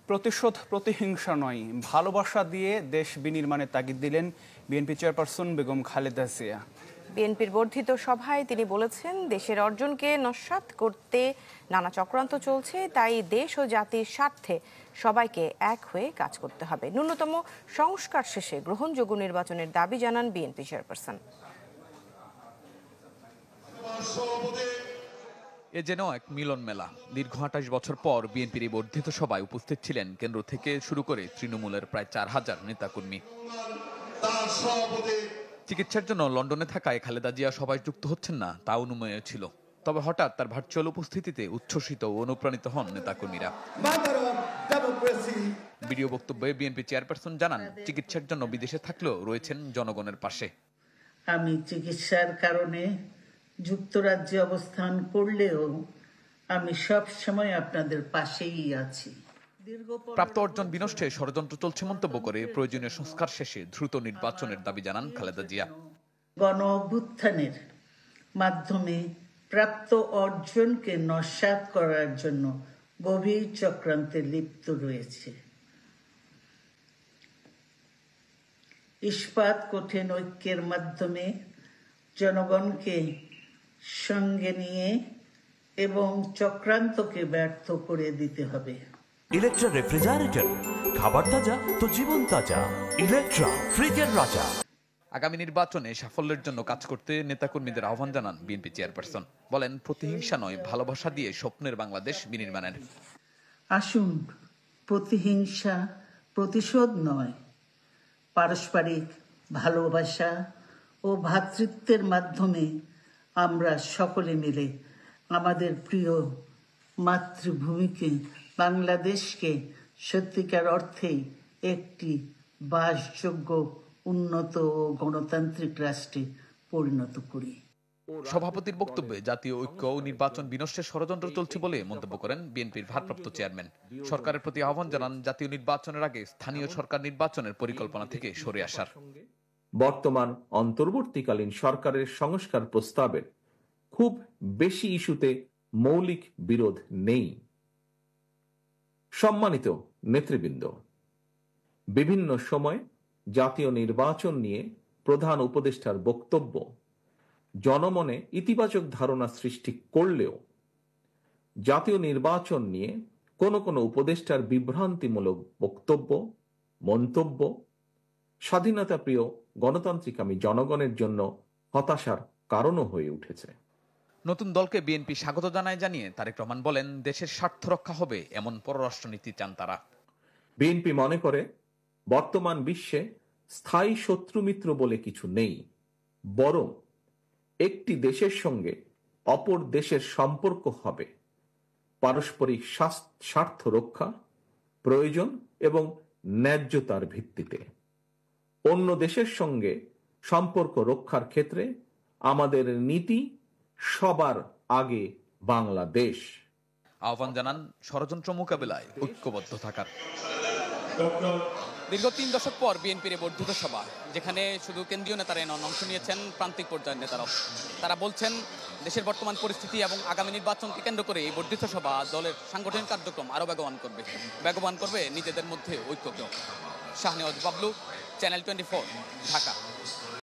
প্রতিশোধ প্রতিহিংসা নয়, ভালোবাসা দিয়ে দেশ বিনির্মাণের তাগিদ দিলেন বিএনপি চেয়ারপারসন বেগম খালেদা জিয়া। বিএনপির বর্ধিত সভায় তিনি বলেছেন, দেশের অর্জনকে নস্যাৎ করতে নানা চক্রান্ত চলছে, তাই দেশ ও জাতির স্বার্থে সবাইকে এক হয়ে কাজ করতে হবে। ন্যূনতম সংস্কার শেষে গ্রহণযোগ্য নির্বাচনের দাবি জানান বিএনপি চেয়ারপারসন। এ যেন এক মিলন মেলা। দীর্ঘ ২৮ বছর পর বিএনপির এই বর্ধিত সভায় উপস্থিত ছিলেন কেন্দ্র থেকে শুরু করে তৃণমূলের প্রায় ৪,০০০ নেতাকর্মী। চিকিৎসার জন্য লন্ডনে থাকায় খালেদা জিয়া সভায় যুক্ত হচ্ছেন না, তা অনুমেয় ছিল। তবে হঠাৎ তার ভার্চুয়াল উপস্থিতিতে উচ্ছ্বসিত ও অনুপ্রাণিত হন নেতাকর্মীরা। ভিডিও বক্তব্যে বিএনপি চেয়ারপারসন জানান, চিকিৎসার জন্য বিদেশে থাকলেও রয়েছেন জনগণের পাশে। আমি চিকিৎসার কারণে যুক্তরাজ্যে অবস্থান করলেও আমি সব সময় আপনাদের পাশেই আছি। প্রাপ্ত অর্জন বিনষ্টে ষড়যন্ত্র চলছে মন্তব্য করে প্রয়োজনীয় সংস্কার শেষে দ্রুত নির্বাচনের দাবি জানান খালেদা জিয়া। গণ অভ্যুত্থানের মাধ্যমে প্রাপ্ত অর্জনকে নস্যাৎ করার জন্য গভীর চক্রান্তে লিপ্ত রয়েছে। ইস্পাত কঠিন ঐক্যের মাধ্যমে জনগণকে সঙ্গে নিয়ে এবং চক্রান্তকে ব্যর্থ করে দিতে হবে। ইলেকট্রা রেফ্রিজারেটর, খাবার তাজা তো জীবন তাজা। ইলেকট্রা, ফ্রিজের রাজা। আগামী নির্বাচনে সাফল্যের জন্য কাজ করতে নেতাকর্মীদের আহ্বান জানান বিএনপি চেয়ারপারসন। বলেন, প্রতিহিংসা নয়, ভালোবাসা দিয়ে স্বপ্নের বাংলাদেশ বিনির্মাণের। আসুন, প্রতিহিংসা প্রতিশোধ নয়, পারস্পরিক ভালোবাসা ও ভ্রাতৃত্বের মাধ্যমে আমরা সকলে মিলে আমাদের প্রিয় মাতৃভূমিকে, বাংলাদেশকে সত্যিকার অর্থেই একটি বাসযোগ্য, উন্নত ও গণতান্ত্রিক রাষ্ট্রে পরিণত করি। সভাপতির বক্তব্যে জাতীয় ঐক্য ও নির্বাচন বিনষ্টের ষড়যন্ত্র চলছে বলে মন্তব্য করেন বিএনপির ভারপ্রাপ্ত চেয়ারম্যান। সরকারের প্রতি আহ্বান জানান, জাতীয় নির্বাচনের আগে স্থানীয় সরকার নির্বাচনের পরিকল্পনা থেকে সরে আসার। বর্তমান অন্তর্বর্তীকালীন সরকারের সংস্কার প্রস্তাবের খুব বেশি ইস্যুতে মৌলিক বিরোধ নেই। সম্মানিত নেতৃবৃন্দ, বিভিন্ন সময় জাতীয় নির্বাচন নিয়ে প্রধান উপদেষ্টার বক্তব্য জনমনে ইতিবাচক ধারণা সৃষ্টি করলেও জাতীয় নির্বাচন নিয়ে কোনো উপদেষ্টার বিভ্রান্তিমূলক বক্তব্য, মন্তব্য স্বাধীনতাপ্রিয় গণতান্ত্রিকামী জনগণের জন্য হতাশার কারণও হয়ে উঠেছে। নতুন দলকে বিএনপি স্বাগত জানায় জানিয়ে তারেক রহমান বলেন, দেশের স্বার্থ রক্ষা হবে এমন পররাষ্ট্রনীতি চান তারা। বিএনপি মনে করে, বর্তমান বিশ্বে স্থায়ী শত্রু মিত্র বলে কিছু নেই, বরং একটি দেশের সঙ্গে অপর দেশের সম্পর্ক হবে পারস্পরিক স্বার্থ রক্ষা, প্রয়োজন এবং ন্যায্যতার ভিত্তিতে। অন্য দেশের সঙ্গে সম্পর্ক রক্ষার ক্ষেত্রে আমাদের নীতি সবার আগে বাংলাদেশ। আহ্বান জানান ষড়যন্ত্র মোকাবেলায় ঐক্যবদ্ধ থাকার। দীর্ঘ ৩ দশক পর বিএনপির বর্ধিত সভা, যেখানে শুধু কেন্দ্রীয় নেতারাই নন, অংশ নিয়েছেন প্রান্তিক পর্যায়ের নেতারাও। তারা বলছেন, দেশের বর্তমান পরিস্থিতি এবং আগামী নির্বাচনকে কেন্দ্র করে এই বর্ধিত সভা দলের সাংগঠনিক কার্যক্রম আরও বেগবান করবে নিজেদের মধ্যে ঐক্যকেও। শাহনেওয়াজ বাবলু, চ্যানেল 24, ঢাকা।